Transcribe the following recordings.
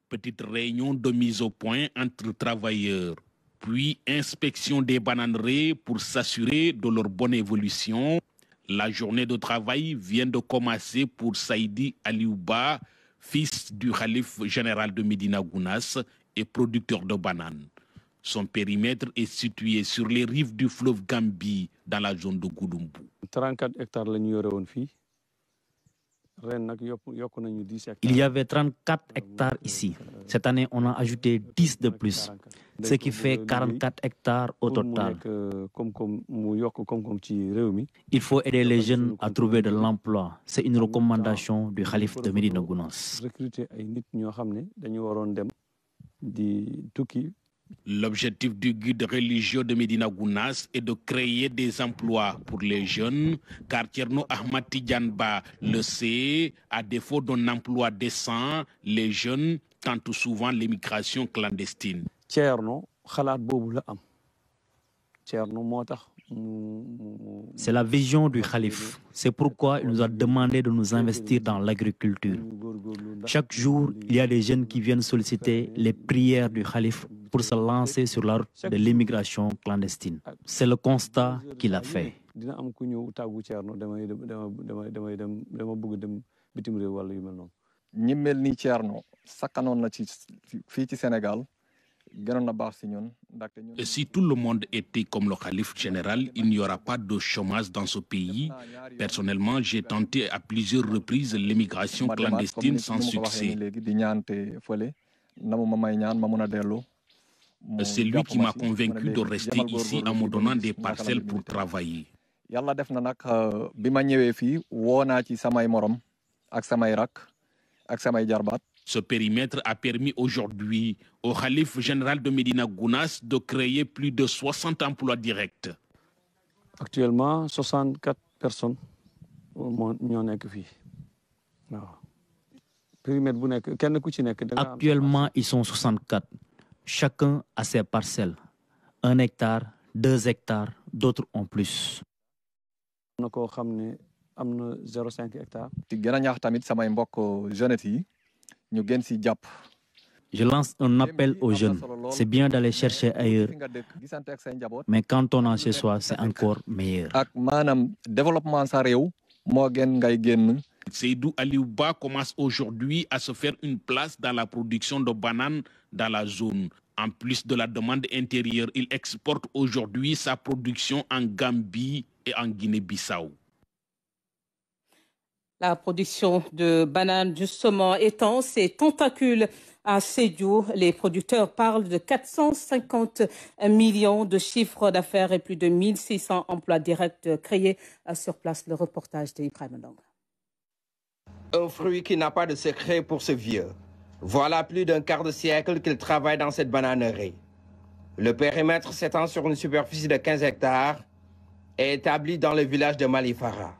Petite réunion de mise au point entre travailleurs, puis inspection des bananeraies pour s'assurer de leur bonne évolution. La journée de travail vient de commencer pour Saïdi Aliouba, fils du calife général de Médina Gounass et producteur de bananes. Son périmètre est situé sur les rives du fleuve Gambie, dans la zone de Gouloumbou. 34 hectares. Il y avait 34 hectares ici. Cette année, on a ajouté 10 de plus, ce qui fait 44 hectares au total. Il faut aider les jeunes à trouver de l'emploi. C'est une recommandation du calife de Médina Gounass. L'objectif du guide religieux de Médina Gounass est de créer des emplois pour les jeunes, car Thierno Ahmad Tidiane Ba le sait, à défaut d'un emploi décent, les jeunes tentent souvent l'émigration clandestine. C'est la vision du calife. C'est pourquoi il nous a demandé de nous investir dans l'agriculture. Chaque jour, il y a des jeunes qui viennent solliciter les prières du calife pour se lancer sur la route de l'immigration clandestine. C'est le constat qu'il a fait. Et si tout le monde était comme le calife général, il n'y aura pas de chômage dans ce pays. Personnellement, j'ai tenté à plusieurs reprises l'immigration clandestine sans succès. C'est lui qui m'a convaincu de rester ici en me donnant des parcelles pour travailler. Ce périmètre a permis aujourd'hui au calife général de Médina Gounass de créer plus de 60 emplois directs. Actuellement, 64 personnes. Actuellement, ils sont 64. Chacun a ses parcelles. 1 hectare, 2 hectares, d'autres ont plus. Je lance un appel aux jeunes. C'est bien d'aller chercher ailleurs, mais quand on a chez soi, c'est encore meilleur. Seydou Aliouba commence aujourd'hui à se faire une place dans la production de bananes dans la zone. En plus de la demande intérieure, il exporte aujourd'hui sa production en Gambie et en Guinée-Bissau. La production de bananes, justement, étend ses tentacules à Sédhiou. Les producteurs parlent de 450 millions de chiffres d'affaires et plus de 1600 emplois directs créés sur place. Le reportage d'Ibrahim Ndong. Un fruit qui n'a pas de secret pour ce vieux. Voilà plus d'un quart de siècle qu'il travaille dans cette bananerie. Le périmètre s'étend sur une superficie de 15 hectares et établi dans le village de Malifara.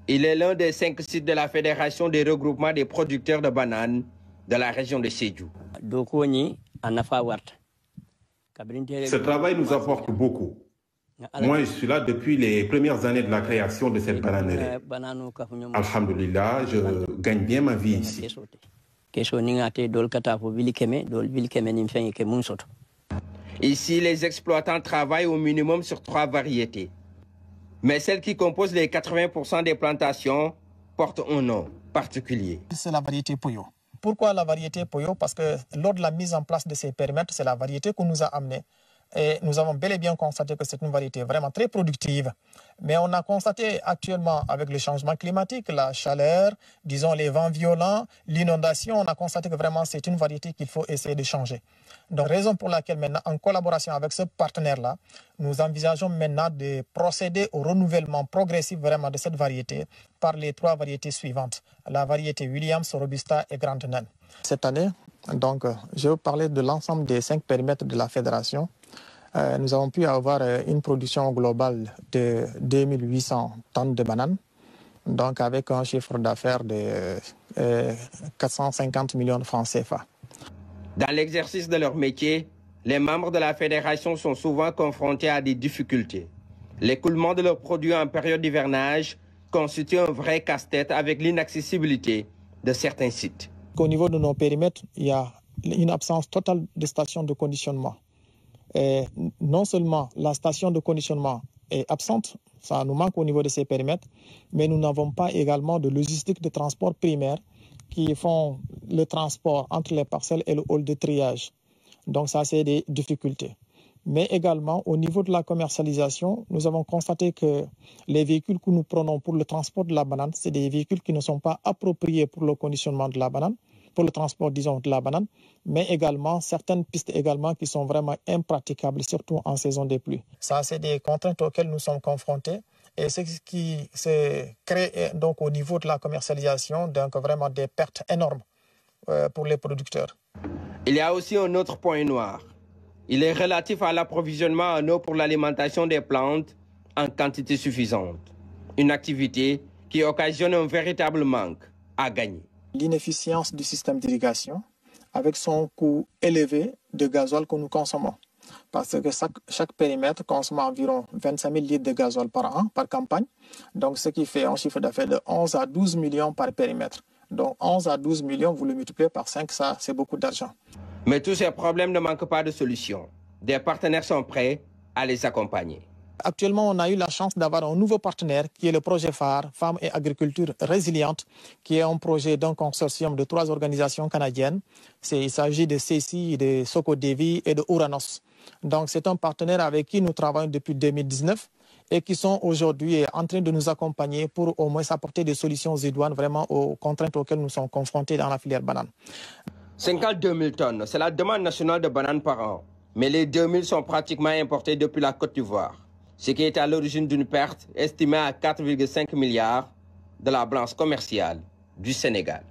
Il est l'un des 5 sites de la Fédération des regroupements des producteurs de bananes de la région de Sédhiou. Ce travail nous apporte beaucoup. Moi, je suis là depuis les premières années de la création de cette bananerie. Alhamdulillah, je gagne bien ma vie ici. Ici, les exploitants travaillent au minimum sur 3 variétés. Mais celle qui compose les 80% des plantations porte un nom particulier. C'est la variété Poyo. Pourquoi la variété Poyo? Parce que lors de la mise en place de ces périmètres, c'est la variété qu'on nous a amenée. Et nous avons bel et bien constaté que c'est une variété vraiment très productive. Mais on a constaté actuellement avec le changement climatique, la chaleur, disons les vents violents, l'inondation, on a constaté que vraiment c'est une variété qu'il faut essayer de changer. Donc raison pour laquelle maintenant, en collaboration avec ce partenaire-là, nous envisageons maintenant de procéder au renouvellement progressif vraiment de cette variété par les 3 variétés suivantes. La variété Williams, Robusta et Grande Naine. Cette année, donc, je vais parler de l'ensemble des 5 périmètres de la fédération. Nous avons pu avoir une production globale de 2800 tonnes de bananes, donc avec un chiffre d'affaires de 450 millions de francs CFA. Dans l'exercice de leur métier, les membres de la fédération sont souvent confrontés à des difficultés. L'écoulement de leurs produits en période d'hivernage constitue un vrai casse-tête avec l'inaccessibilité de certains sites. Au niveau de nos périmètres, il y a une absence totale de stations de conditionnement. Et non seulement la station de conditionnement est absente, ça nous manque au niveau de ces périmètres, mais nous n'avons pas également de logistique de transport primaire qui font le transport entre les parcelles et le hall de triage. Donc ça, c'est des difficultés. Mais également, au niveau de la commercialisation, nous avons constaté que les véhicules que nous prenons pour le transport de la banane, c'est des véhicules qui ne sont pas appropriés pour le conditionnement de la banane, pour le transport, disons, de la banane, mais également certaines pistes également qui sont vraiment impraticables, surtout en saison des pluies. Ça, c'est des contraintes auxquelles nous sommes confrontés. Et ce qui se crée donc au niveau de la commercialisation, donc vraiment des pertes énormes pour les producteurs. Il y a aussi un autre point noir. Il est relatif à l'approvisionnement en eau pour l'alimentation des plantes en quantité suffisante. Une activité qui occasionne un véritable manque à gagner. L'inefficience du système d'irrigation avec son coût élevé de gasoil que nous consommons. Parce que chaque périmètre consomme environ 25 000 litres de gasoil par an, par campagne. Donc, ce qui fait un chiffre d'affaires de 11 à 12 millions par périmètre. Donc, 11 à 12 millions, vous le multipliez par 5, ça, c'est beaucoup d'argent. Mais tous ces problèmes ne manquent pas de solutions. Des partenaires sont prêts à les accompagner. Actuellement, on a eu la chance d'avoir un nouveau partenaire qui est le projet phare Femmes et Agriculture Résiliente, qui est un projet d'un consortium de 3 organisations canadiennes. Il s'agit de CECI, de Socodevi et de Uranos. Donc, c'est un partenaire avec qui nous travaillons depuis 2019 et qui sont aujourd'hui en train de nous accompagner pour au moins apporter des solutions idoines vraiment aux contraintes auxquelles nous sommes confrontés dans la filière banane. 52 000 tonnes, c'est la demande nationale de bananes par an. Mais les 2 000 sont pratiquement importés depuis la Côte d'Ivoire, ce qui est à l'origine d'une perte estimée à 4,5 milliards de la balance commerciale du Sénégal.